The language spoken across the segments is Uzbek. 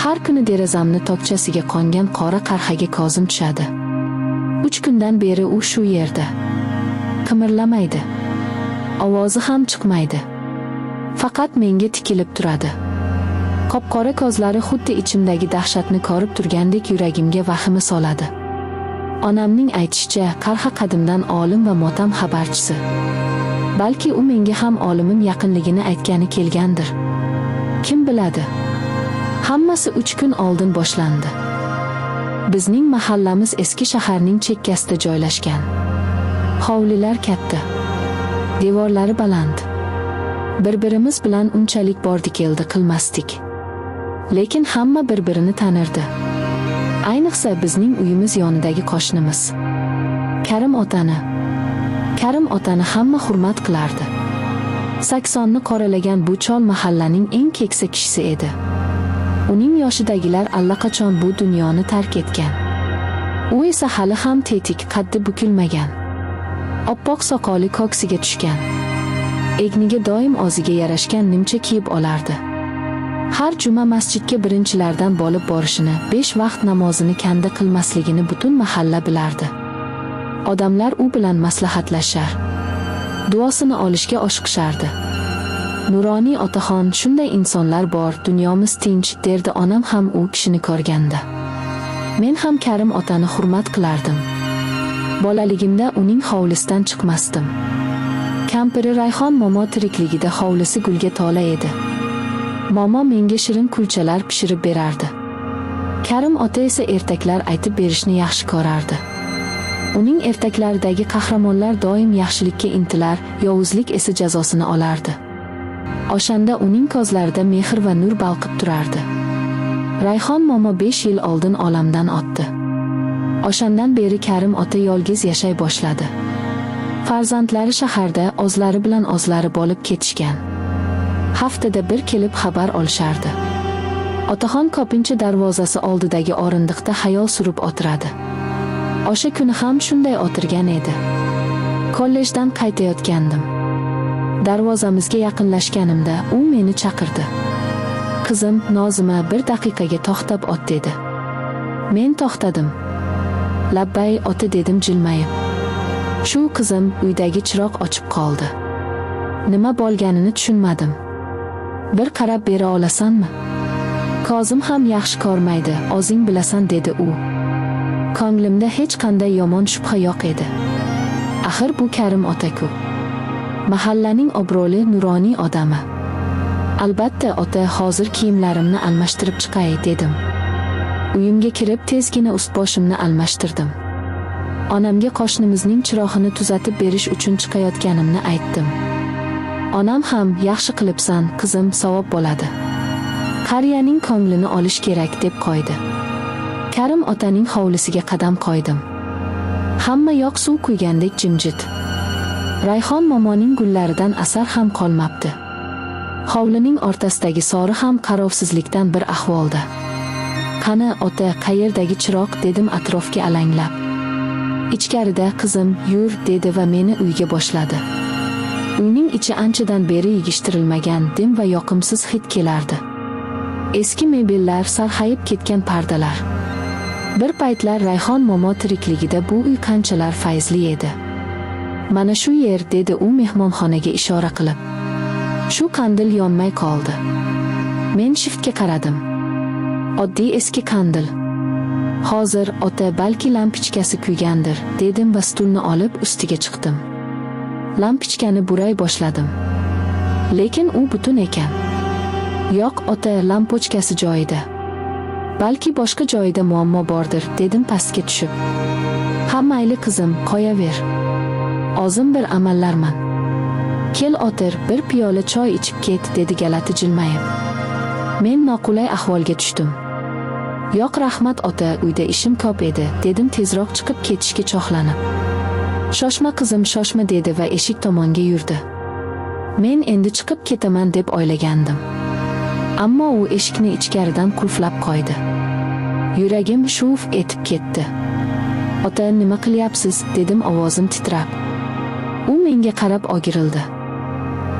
Har kuni derazamni tokchasiga qongan qora qarg'aga kozim tushadi. 3 kundan beri u shu yerda. Qimirlamaydi. Ovozi ham chiqmaydi. Faqat menga tikilib turadi. Qop-qora ko'zlari xuddi ichimdagi dahshatni ko'rib turgandek yuragimga vahima soladi. Onamning aytishicha, qarg'a qadimdan olim va motam xabarchisi. Balki u menga ham olimim yaqinligini aytgani kelgandir. Kim biladi? Hammasi 3 kun oldin boshlandi. Bizning mahallamiz eski shaharning chekkasida joylashgan. Hovlilar katta. Devorlari baland. Bir-birimiz bilan unchalik bordi-keldi qilmasdik. Lekin hamma bir-birini tanirdi. Ayniqsa bizning uyimiz yonidagi qo'shnimiz. Karim otani hamma hurmat qilardi. 80 qoralagan bu chol mahallaning eng keksa kishisi edi. Uning yoshidagilar allaqachon bu dunyoni tark etgan. U esa hali ham tetik, qaddi bukilmagan. Oppoq soqoli ko'ksiga tushgan. Egniga doim o'ziga yarashgan nimcha kiyib olardi. Har juma masjidga birinchilardan bo'lib borishini, 5 vaqt namozini kanda qilmasligini butun mahalla bilardi. Odamlar u bilan maslahatlashar, duosini olishga oshiqishardi. Nuroniy otaxon, shunday insonlar bor, dunyomiz tinch, derdi onam ham u kishini ko'rganda. Men ham Karim otani hurmat qilardim. Bolaligimda uning hovlisidan chiqmasdim. Kampiri Rayhon momo tirikligida hovlisi gulga to'la edi. Momo menga shirin kulchalar pishirib berardi. Karim ota esa ertaklar aytib berishni yaxshi ko'rardi. Uning ertaklaridagi qahramonlar doim yaxshilikka intilar, yovuzlik esa jazosini olardi. O'shanda uning ko'zlarida mehr va nur balqib turardi. Rayhon momo 5 yil oldin olamdan o'tdi. O'shandan beri Karim ota yolg'iz yashay boshladi. Farzandlari shaharda o'zlari bilan o'zlari bo'lib ketishgan. Haftada bir kelib xabar olishardi. Otaxon ko'pincha darvozasi oldidagi o'rindiqda xayol surib o'tiradi. O'sha kuni ham shunday o'tirgan edi. Kollejdan qaytayotgandim. Darvozamizga yaqinlashganimda u meni chaqirdi. "Qizim, Nozima, bir daqiqaga to'xtab o't" dedi. Men to'xtadim. "Labbay, ota" dedim jilmayib. "Shu qizim", uydagi chiroq o'chib qoldi. Nima bo'lganini tushunmadim. "Bir qarab bera olasanmi? Kozim ham yaxshi ko'rmaydi, o'zing bilasan" dedi u. Ko'nglimda hech qanday yomon shubha yo'q edi. Axir bu Karim ota-ku. Mahallaning obro'li nuroniy odami. "Albatta ota, hozir kiyimlarimni almashtirib chiqay" dedim. Uyimga kirib tezgina ust-boshimni almashtirdim. Onamga qo'shnimizning chirog'ini tuzatib berish uchun chiqayotganimni aytdim. Onam ham "Yaxshi qilibsan, qizim, savob bo'ladi. Qariyaning ko'nglini olish kerak" deb qo'ydi. Karim otaning hovlisiga qadam qo'ydim. Hamma yoq suv quygandek jimjit. Rayhon momoning gullaridan asar ham qolmabdi. Hovlining o'rtasidagi sori ham qarovsizlikdan bir ahvolda. "Qani ota, qayerdagi chiroq?" dedim atrofga alanglab. "Ichkarida qizim, yur" dedi va meni uyga boshladi. Uyning ichi anchadan beri yig'ishtirilmagan, dim va yoqimsiz hid kelardi. Eski mebellar, sarg'ayib ketgan pardalar. Bir paytlar Rayhon momo tirikligida bu uy qanchalar fayzli edi. "Mana shu yer" dedi u mehmonxonaga ishora qilib. Shu qandil yonmay qoldi. Men shiftga qaradim. Oddiy eski qandil. "Hozir ota, balki lampochkasi kuygandir" dedim va stulni olib ustiga chiqdim. Lampochkani buray boshladim. Lekin u butun ekan. "Yo'q ota, lampochkasi joyida. Balki boshqa joyida muammo bordir" dedim pastga tushib. "Ha mayli qizim, qo'yaver. O'zim bir amallarman. Kel o'tir, bir piyola choy ichib ket" dedi galati jilmayib. Men noqulay ahvolga tushdim. "Yo'q rahmat ota, uyda ishim ko'p edi" dedim tezroq chiqib ketishga chog'lanib. "Shoshma qizim, shoshma" dedi va eshik tomonga yurdi. Men endi chiqib ketaman deb o'ylagandim. Ammo u eshikni ichkaridan qulflab qo'ydi. Yuragim shuv etib ketdi. "Ota, nima qilyapsiz?" dedim ovozim titrab. U menga qarab o'girildi.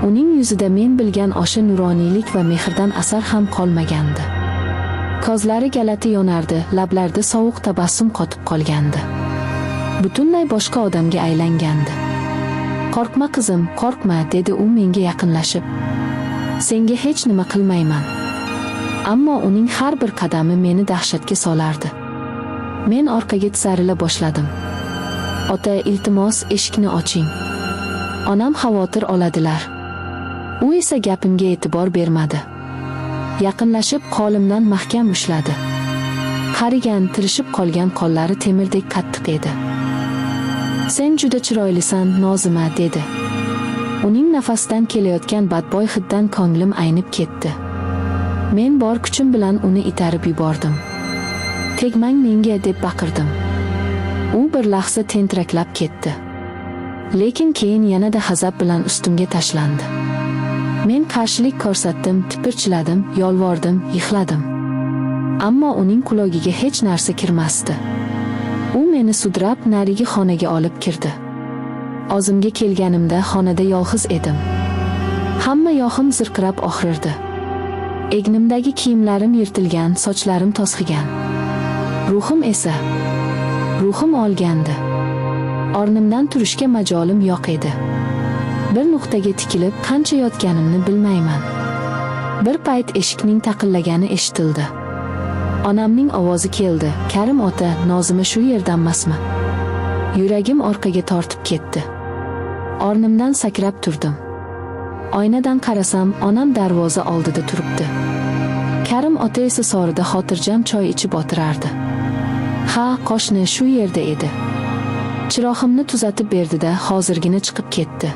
Uning yuzida men bilgan o'sha nuroniylik va mehrdan asar ham qolmagandi. Ko'zlari galati yonardi, lablarida sovuq tabassum qotib qolgandi. Butunlay boshqa odamga aylangandi. "Qo'rqma qizim, qo'rqma", dedi u menga yaqinlashib. "Senga hech nima qilmayman." Ammo uning har bir qadami meni dahshatga solardi. Men orqaga tisarila boshladim. "Ota, iltimos, eshikni oching. Onam xavotir oladilar." U esa gapimga e'tibor bermadi. Yaqinlashib qo'limdan mahkam ushladi. Qarigan, tirishib qolgan qo'llari temirdek qattiq edi. "Sen juda chiroylisan, Nozima", dedi. Uning nafasdan kelayotgan badbo'y hiddan ko'nglim aynib ketdi. Men bor kuchim bilan uni itarib yubordim. "Tegmang menga", deb baqirdim. U bir lahza tentiraklab ketdi. Lekin keyin yanada g'azab bilan ustimga tashlandi. Men qarshilik ko'rsatdim, tipirchiladim, yolvordim, yig'ladim. Ammo uning quloqiga hech narsa kirmasdi. U meni sudrab narigi xonaga olib kirdi. O'zimga kelganimda xonada yolg'iz edim. Hamma yoqim zirqirab og'rirdi. Egnimdagi kiyimlarim yirtilgan, sochlarim to'zg'igan. Ruhim olgandi. O'rnimdan turishga majolim yo'q edi. Bir nuqtaga tikilib qancha yotganimni bilmayman. Bir payt eshikning taqillagani eshitildi. Onamning ovozi keldi. "Karim ota, Nozima shu yerdanmasmi?" Yuragim orqaga tortib ketdi. O'rnimdan sakrab turdim. Oynadan qarasam, onam darvoza oldida turibdi. Karim ota esa sorida xotirjam choy ichib o'tirardi. Ha, qo'shni shu yerda edi. Chirog'imni tuzatib berdi-da, hozirgina chiqib ketdi.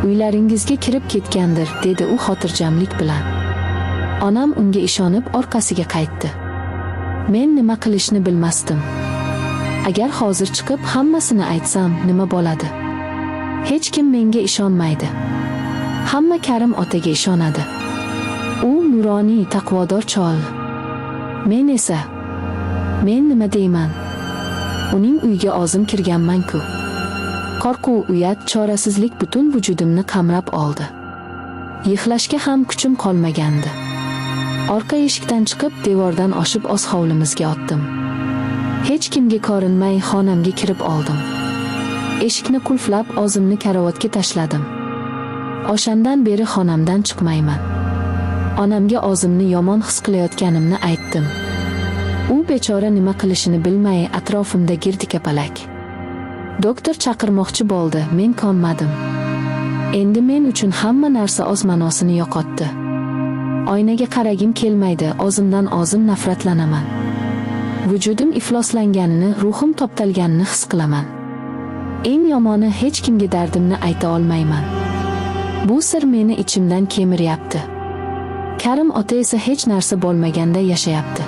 "Uylaringizga kirib ketgandir", dedi u xotirjamlik bilan. Onam unga ishonib orqasiga qaytdi. Men nima qilishni bilmasdim. Agar hozir chiqib hammasini aytsam, nima bo'ladi? Hech kim menga ishonmaydi. Hamma Karim otaga ishonadi. U nuroniy, taqvodor chol. Men nima deyman? Uning uyiga o'zim kirganman-ku. Qo'rquv, uyat, chorasizlik butun vujudimni qamrab oldi. Yig'lashga ham kuchim qolmagandi. Orqa eshikdan chiqib, devordan oshib o'z hovlimizga otdim. Hech kimga ko'rinmay xonamga kirib oldim. Eshikni qulflab, o'zimni karavotga tashladim. O'shandan beri xonamdan chiqmayman. Onamga o'zimni yomon his qilayotganimni aytdim. U bechora nima qilishini bilmay atrofimda girdi-kapalak. Doktor chaqirmoqchi bo'ldi, men ko'nmadim. Endi men uchun hamma narsa o'z ma'nosini yo'qotdi. Oynaga qaragim kelmaydi, o'zimdan o'zim nafratlanaman. Vujudim ifloslanganini, ruhim toptalganini his qilaman. Eng yomoni, hech kimga dardimni ayta olmayman. Bu sir meni ichimdan kemiryapti. Karim ota esa hech narsa bo'lmaganda yashayapti.